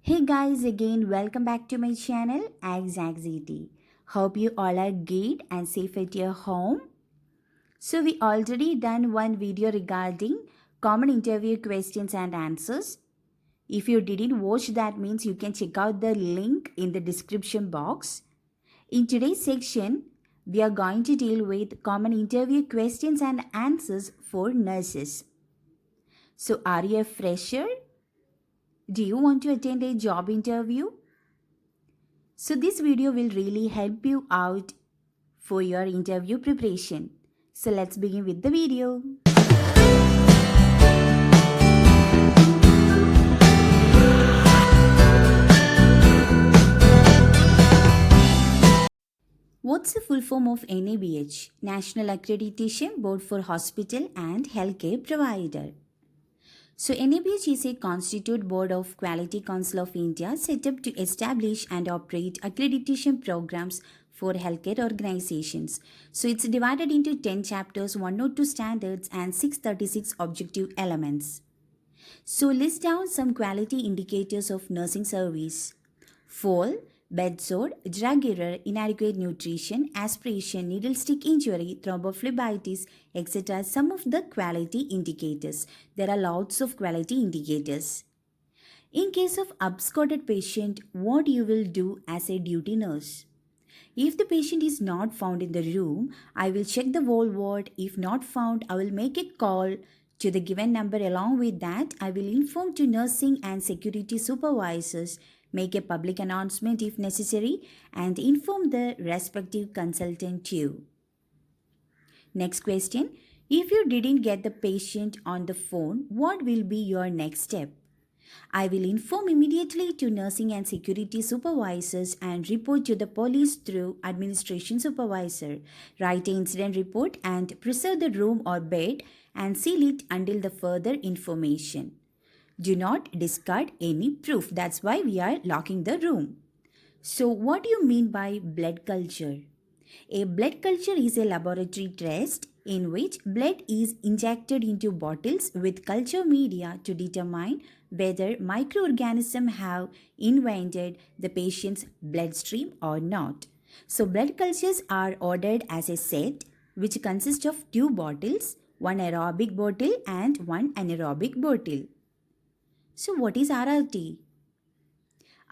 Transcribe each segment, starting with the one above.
Hey guys, again, welcome back to my channel, Anxiety. Hope you all are good and safe at your home. So, we already done one video regarding common interview questions and answers. If you didn't watch that means you can check out the link in the description box. In today's section, we are going to deal with common interview questions and answers for nurses. So, are you a fresher? Do you want to attend a job interview? So this video will really help you out for your interview preparation. So let's begin with the video. What's the full form of NABH? National Accreditation Board for Hospital and Healthcare Provider. So NABH is a constituted board of Quality Council of India set up to establish and operate accreditation programs for healthcare organizations. So it's divided into 10 chapters, 102 standards and 636 objective elements. So list down some quality indicators of nursing service. Fall, bed sore, drug error, inadequate nutrition, aspiration, needle stick injury, thrombophlebitis, etc. Some of the quality indicators. There are lots of quality indicators. In case of absconded patient, what you will do as a duty nurse? If the patient is not found in the room, I will check the whole ward. If not found, I will make a call to the given number. Along with that, I will inform to nursing and security supervisors, make a public announcement if necessary, and inform the respective consultant too. Next question. If you didn't get the patient on the phone, what will be your next step? I will inform immediately to nursing and security supervisors and report to the police through administration supervisor. Write an incident report and preserve the room or bed and seal it until the further information. Do not discard any proof. That's why we are locking the room. So, what do you mean by blood culture? A blood culture is a laboratory test in which blood is injected into bottles with culture media to determine whether microorganisms have invaded the patient's bloodstream or not. So, blood cultures are ordered as a set which consists of two bottles, one aerobic bottle and one anaerobic bottle. So, what is RRT?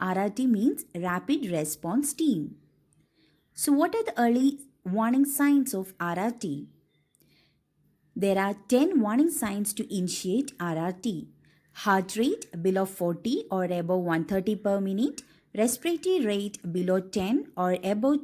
RRT means Rapid Response Team. So, what are the early warning signs of RRT? There are 10 warning signs to initiate RRT. Heart rate below 40 or above 130 per minute, respiratory rate below 10 or above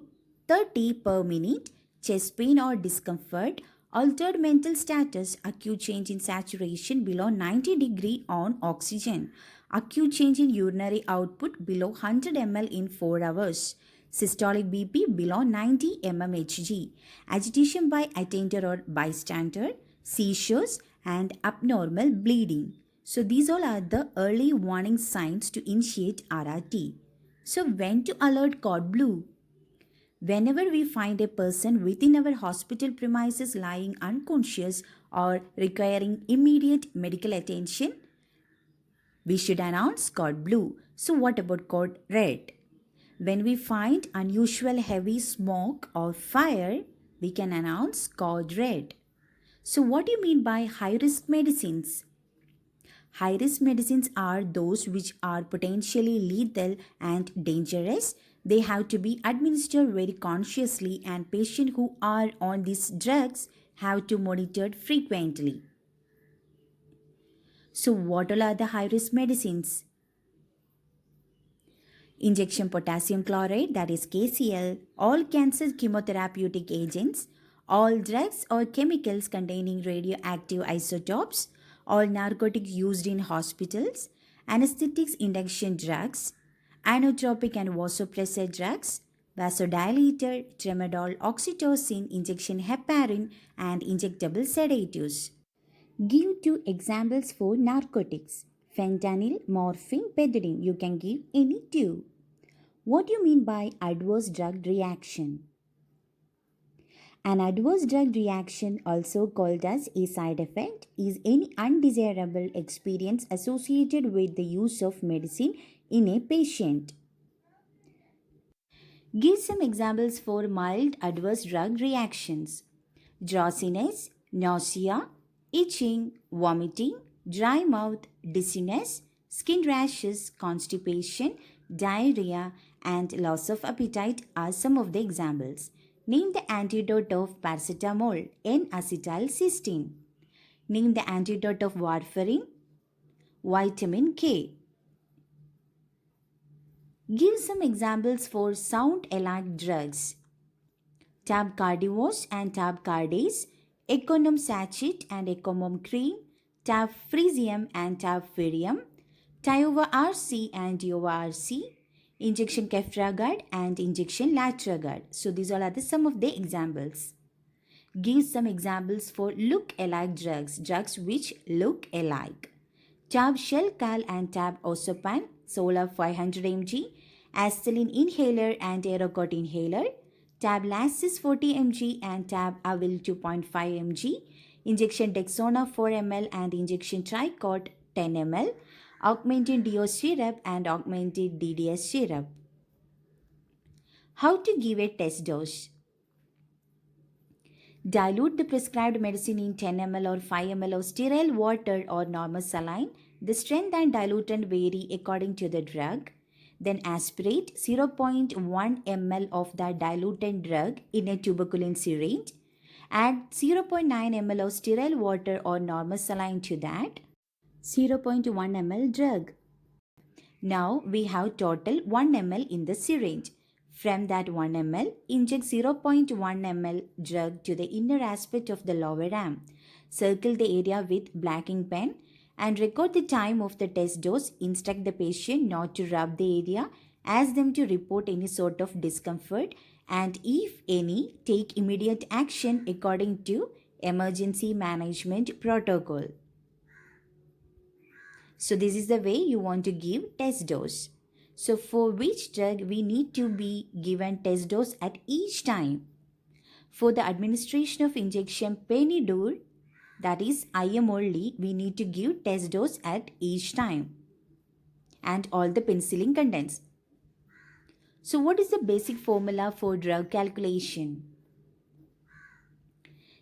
30 per minute, chest pain or discomfort, altered mental status, acute change in saturation below 90 degree on oxygen, acute change in urinary output below 100 ml in 4 hours, systolic BP below 90 mmHg, agitation by attender or bystander, seizures, and abnormal bleeding. So, these all are the early warning signs to initiate RRT. So, when to alert code blue? Whenever we find a person within our hospital premises lying unconscious or requiring immediate medical attention, we should announce code blue. So, what about code red? When we find unusual heavy smoke or fire, we can announce code red. So, what do you mean by high risk medicines? High risk medicines are those which are potentially lethal and dangerous. They have to be administered very consciously, and patients who are on these drugs have to monitored frequently. So, what all are the high risk medicines? Injection potassium chloride, that is KCl, all cancer chemotherapeutic agents, all drugs or chemicals containing radioactive isotopes, all narcotics used in hospitals, anesthetics induction drugs, inotropic and vasopressor drugs, vasodilator, tramadol, oxytocin, injection heparin, and injectable sedatives. Give two examples for narcotics: fentanyl, morphine, pethidine. You can give any two. What do you mean by adverse drug reaction? An adverse drug reaction, also called as a side effect, is any undesirable experience associated with the use of medicine in a patient. Give some examples for mild adverse drug reactions: drowsiness, nausea, itching, vomiting, dry mouth, dizziness, skin rashes, constipation, diarrhea, and loss of appetite are some of the examples. Name the antidote of paracetamol, N-acetylcysteine. Name the antidote of warfarin, vitamin K. Give some examples for sound-alike drugs: tab-cardivos and tab-cardase, econom sachet and ecomom cream, tab-frisium and tab-firium, Tiova RC and Diova RC, injection Keftragard and injection Latragard. So these all are the some of the examples. Give some examples for look-alike drugs, drugs which look alike: tab Shelcal and tab Osopan, Solar 500 mg, Astelin inhaler and Aerocot inhaler, tab Lassis 40 mg and tab Avil 2.5 mg, injection Dexona 4 ml and injection Tricot 10 ml, augmented DO syrup and augmented DDS syrup. How to give a test dose? Dilute the prescribed medicine in 10 ml or 5 ml of sterile water or normal saline. The strength and diluent vary according to the drug. Then aspirate 0.1 ml of the diluted drug in a tuberculin syringe. Add 0.9 ml of sterile water or normal saline to that. 0.1 ml drug. Now we have total 1 ml in the syringe. From that 1 ml, inject 0.1 ml drug to the inner aspect of the lower arm. Circle the area with blacking pen and record the time of the test dose. Instruct the patient not to rub the area. Ask them to report any sort of discomfort, and if any, take immediate action according to emergency management protocol. So this is the way you want to give test dose. So for which drug we need to be given test dose at each time? For the administration of injection Penidur, that is IM only, we need to give test dose at each time. And all the penicillin contents. So what is the basic formula for drug calculation?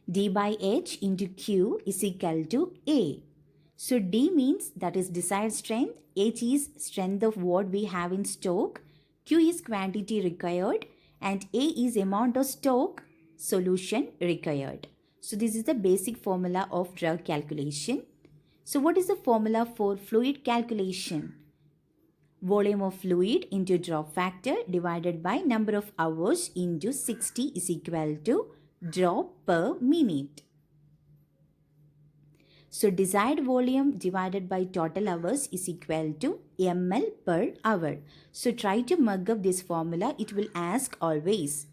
D by H into Q is equal to A. So D means that is desired strength, H is strength of what we have in stock, Q is quantity required, and A is amount of stock solution required. So this is the basic formula of drug calculation. So what is the formula for fluid calculation? Volume of fluid into drop factor divided by number of hours into 60 is equal to drop per minute. So desired volume divided by total hours is equal to ml per hour. So try to mug up this formula. It will ask always.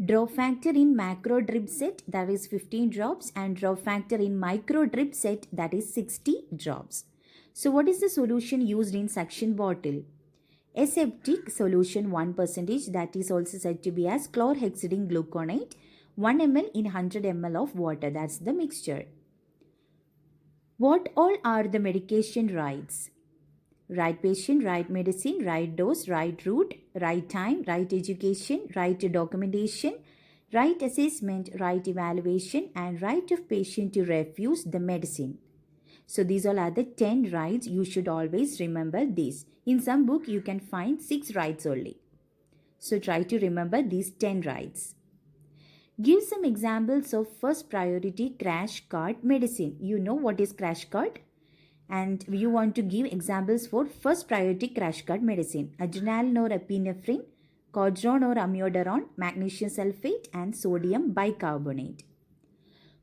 Drop factor in macro drip set, that is 15 drops, and drop factor in micro drip set, that is 60 drops. So what is the solution used in suction bottle? Aseptic solution 1%, that is also said to be as chlorhexidine gluconate, 1 ml in 100 ml of water, that's the mixture. What all are the medication rights? Right patient, right medicine, right dose, right route, right time, right education, right documentation, right assessment, right evaluation, and right of patient to refuse the medicine. So these all are the 10 rights. You should always remember this. In some book you can find 6 rights only. So try to remember these 10 rights. Give some examples of first priority crash cart medicine. You know what is crash cart? And you want to give examples for first priority crash cart medicine: adrenaline or epinephrine, codron or amiodarone, magnesium sulfate, and sodium bicarbonate.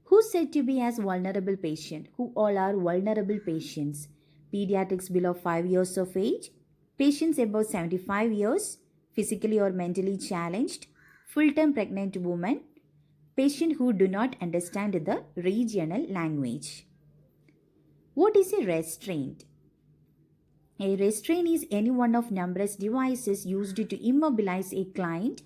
Who said to be as vulnerable patient? Who all are vulnerable patients? Pediatrics below 5 years of age, patients above 75 years, physically or mentally challenged, full-term pregnant women, patients who do not understand the regional language. What is a restraint? A restraint is any one of numerous devices used to immobilize a client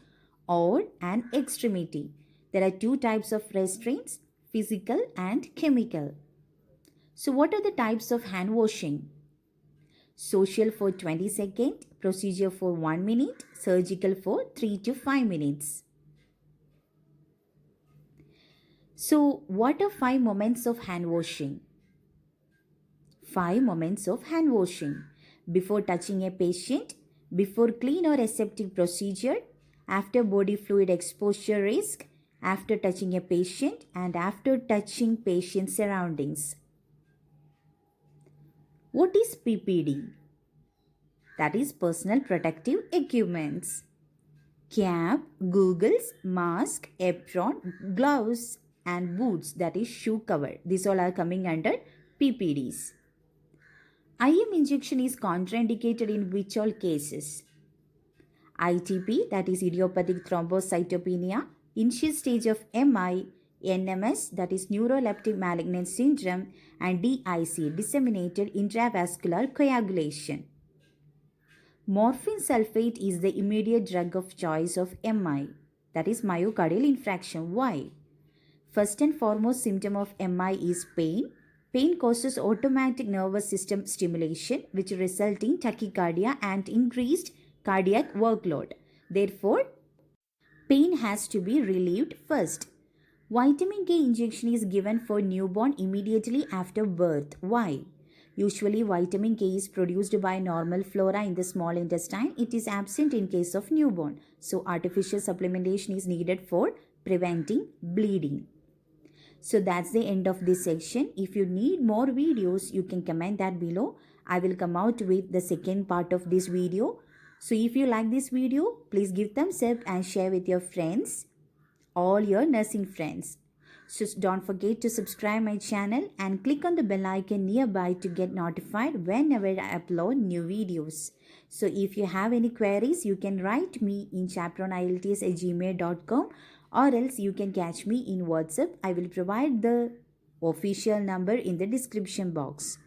or an extremity. There are two types of restraints, physical and chemical. So, what are the types of hand washing? Social for 20 seconds, procedure for 1 minute, surgical for 3 to 5 minutes. So, what are 5 moments of hand washing? 5 moments of hand washing. Before touching a patient, before clean or aseptic procedure, after body fluid exposure risk, after touching a patient, and after touching patient surroundings. What is PPD? That is personal protective equipments. Cap, goggles, mask, apron, gloves, and boots, that is shoe cover. These all are coming under PPDs. IM injection is contraindicated in which all cases? ITP, that is idiopathic thrombocytopenia, initial stage of MI, NMS, that is neuroleptic malignant syndrome, and DIC, disseminated intravascular coagulation. Morphine sulfate is the immediate drug of choice of MI, that is myocardial infarction. Why? First and foremost symptom of MI is pain. Pain causes automatic nervous system stimulation, which result in tachycardia and increased cardiac workload. Therefore, pain has to be relieved first. Vitamin K injection is given for newborn immediately after birth. Why? Usually, vitamin K is produced by normal flora in the small intestine. It is absent in case of newborn. So, artificial supplementation is needed for preventing bleeding. So that's the end of this section. If you need more videos, you can comment that below. I will come out with the second part of this video. So if you like this video, please give thumbs up and share with your friends, all your nursing friends. So don't forget to subscribe my channel and click on the bell icon nearby to get notified whenever I upload new videos. So if you have any queries, you can write me in chaperonilts@gmail.com, or else you can catch me in WhatsApp. I will provide the official number in the description box.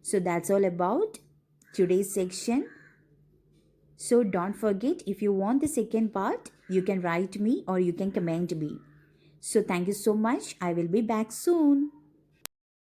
So that's all about today's section. So don't forget, if you want the second part, you can write me or you can comment me. So thank you so much. I will be back soon.